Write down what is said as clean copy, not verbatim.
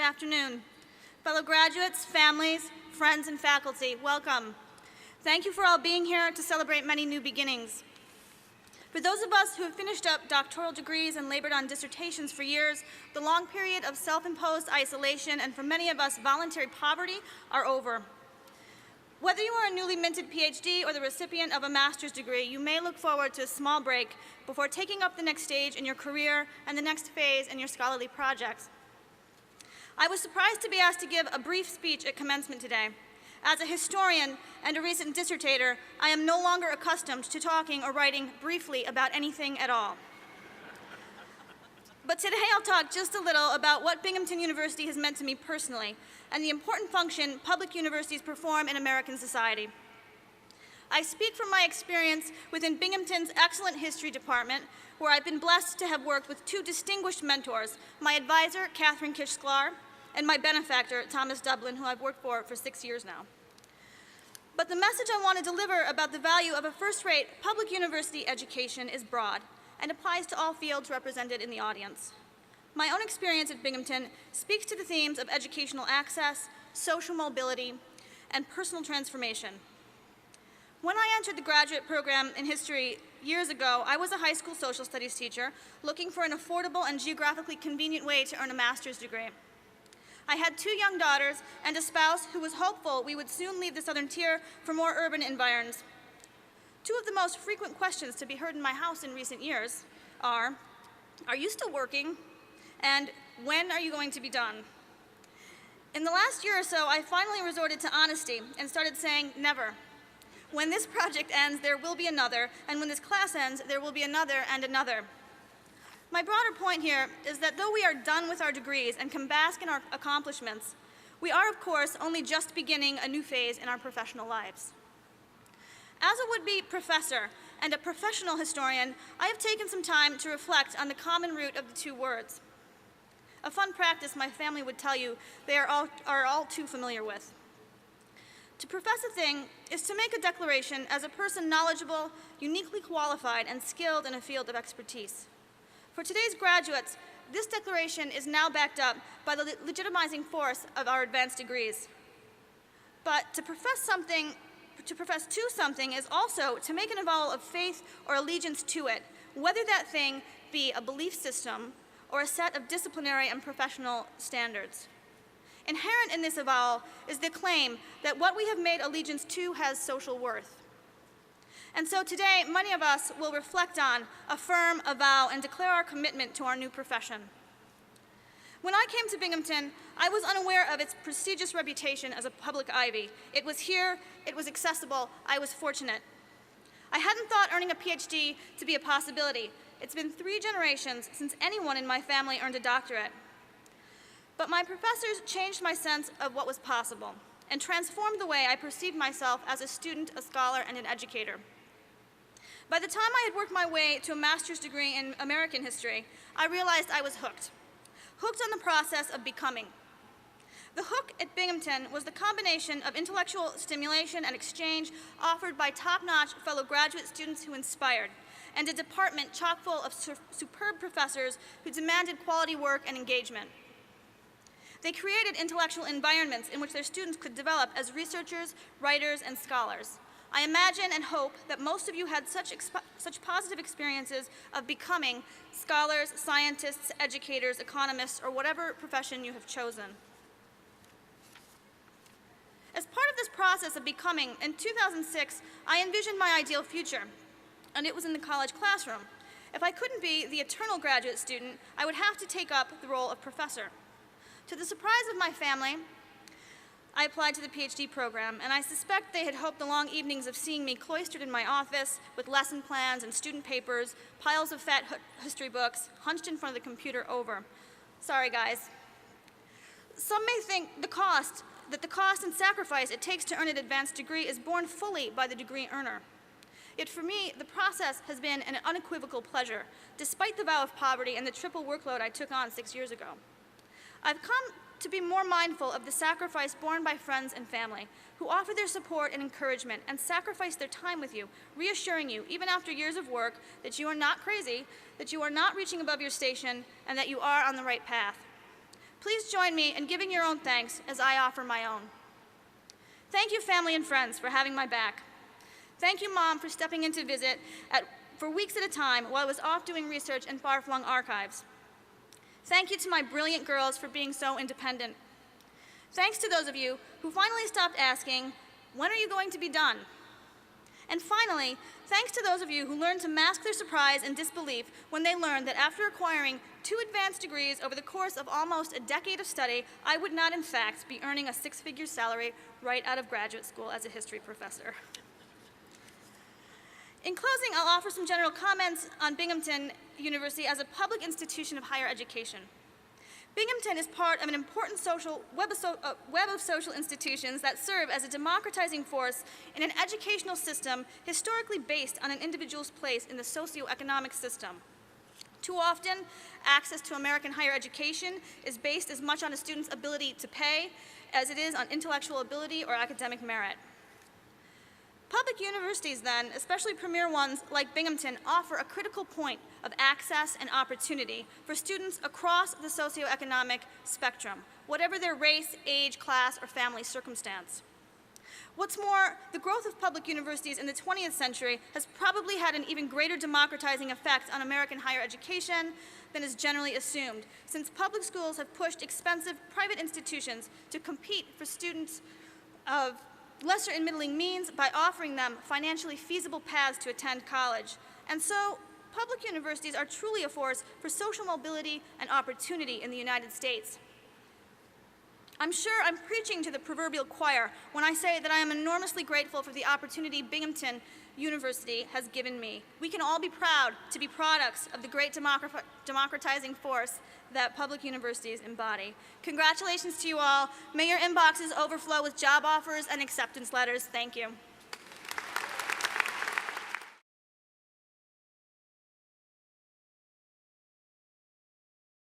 afternoon. Fellow graduates, families, friends, and faculty, welcome. Thank you for all being here to celebrate many new beginnings. For those of us who have finished up doctoral degrees and labored on dissertations for years, the long period of self-imposed isolation and for many of us voluntary poverty are over. Whether you are a newly minted PhD or the recipient of a master's degree, you may look forward to a small break before taking up the next stage in your career and the next phase in your scholarly projects. I was surprised to be asked to give a brief speech at commencement today. As a historian and a recent dissertator, I am no longer accustomed to talking or writing briefly about anything at all. But today I'll talk just a little about what Binghamton University has meant to me personally and the important function public universities perform in American society. I speak from my experience within Binghamton's excellent history department, where I've been blessed to have worked with two distinguished mentors, my advisor, Catherine Kish-Sklar, and my benefactor, Thomas, who I've worked for 6 years now. But the message I want to deliver about the value of a first-rate public university education is broad and applies to all fields represented in the audience. My own experience at Binghamton speaks to the themes of educational access, social mobility, and personal transformation. When I entered the graduate program in history years ago, I was a high school social studies teacher looking for an affordable and geographically convenient way to earn a master's degree. I had 2 young daughters and a spouse who was hopeful we would soon leave the southern tier for more urban environs. 2 of the most frequent questions to be heard in my house in recent years are you still working? And when are you going to be done? In the last year or so, I finally resorted to honesty and started saying never. When this project ends, there will be another, and when this class ends, there will be another and another. My broader point here is that though we are done with our degrees and can bask in our accomplishments, we are, of course, only just beginning a new phase in our professional lives. As a would-be professor and a professional historian, I have taken some time to reflect on the common root of the 2 words. A fun practice my family would tell you they are all too familiar with. To profess a thing is to make a declaration as a person knowledgeable, uniquely qualified, and skilled in a field of expertise. For today's graduates, this declaration is now backed up by the legitimizing force of our advanced degrees. But to profess to something is also to make an avowal of faith or allegiance to it, whether that thing be a belief system or a set of disciplinary and professional standards. Inherent in this avowal is the claim that what we have made allegiance to has social worth. And so today, many of us will reflect on, affirm, avow, and declare our commitment to our new profession. When I came to Binghamton, I was unaware of its prestigious reputation as a public ivy. It was here, it was accessible, I was fortunate. I hadn't thought earning a PhD to be a possibility. It's been 3 generations since anyone in my family earned a doctorate. But my professors changed my sense of what was possible and transformed the way I perceived myself as a student, a scholar, and an educator. By the time I had worked my way to a master's degree in American history, I realized I was hooked. Hooked on the process of becoming. The hook at Binghamton was the combination of intellectual stimulation and exchange offered by top-notch fellow graduate students who inspired, and a department chock full of superb professors who demanded quality work and engagement. They created intellectual environments in which their students could develop as researchers, writers, and scholars. I imagine and hope that most of you had such positive experiences of becoming scholars, scientists, educators, economists, or whatever profession you have chosen. As part of this process of becoming, in 2006, I envisioned my ideal future, and it was in the college classroom. If I couldn't be the eternal graduate student, I would have to take up the role of professor. To the surprise of my family, I applied to the PhD program, and I suspect they had hoped the long evenings of seeing me cloistered in my office with lesson plans and student papers, piles of fat history books, hunched in front of the computer over. Sorry, guys. Some may think that the cost and sacrifice it takes to earn an advanced degree is borne fully by the degree earner. Yet for me, the process has been an unequivocal pleasure, despite the vow of poverty and the triple workload I took on 6 years ago. I've come to be more mindful of the sacrifice borne by friends and family, who offer their support and encouragement and sacrifice their time with you, reassuring you, even after years of work, that you are not crazy, that you are not reaching above your station, and that you are on the right path. Please join me in giving your own thanks as I offer my own. Thank you, family and friends, for having my back. Thank you, Mom, for stepping in to visit for weeks at a time while I was off doing research in far-flung archives. Thank you to my brilliant girls for being so independent. Thanks to those of you who finally stopped asking, when are you going to be done? And finally, thanks to those of you who learned to mask their surprise and disbelief when they learned that after acquiring 2 advanced degrees over the course of almost a decade of study, I would not, in fact, be earning a 6-figure salary right out of graduate school as a history professor. In closing, I'll offer some general comments on Binghamton University as a public institution of higher education. Binghamton is part of an important web of social institutions that serve as a democratizing force in an educational system historically based on an individual's place in the socioeconomic system. Too often, access to American higher education is based as much on a student's ability to pay as it is on intellectual ability or academic merit. Public universities then, especially premier ones like Binghamton, offer a critical point of access and opportunity for students across the socioeconomic spectrum, whatever their race, age, class, or family circumstance. What's more, the growth of public universities in the 20th century has probably had an even greater democratizing effect on American higher education than is generally assumed, since public schools have pushed expensive private institutions to compete for students of lesser and middling means by offering them financially feasible paths to attend college. And so, public universities are truly a force for social mobility and opportunity in the United States. I'm sure I'm preaching to the proverbial choir when I say that I am enormously grateful for the opportunity Binghamton University has given me. We can all be proud to be products of the great democratizing force that public universities embody. Congratulations to you all. May your inboxes overflow with job offers and acceptance letters. Thank you.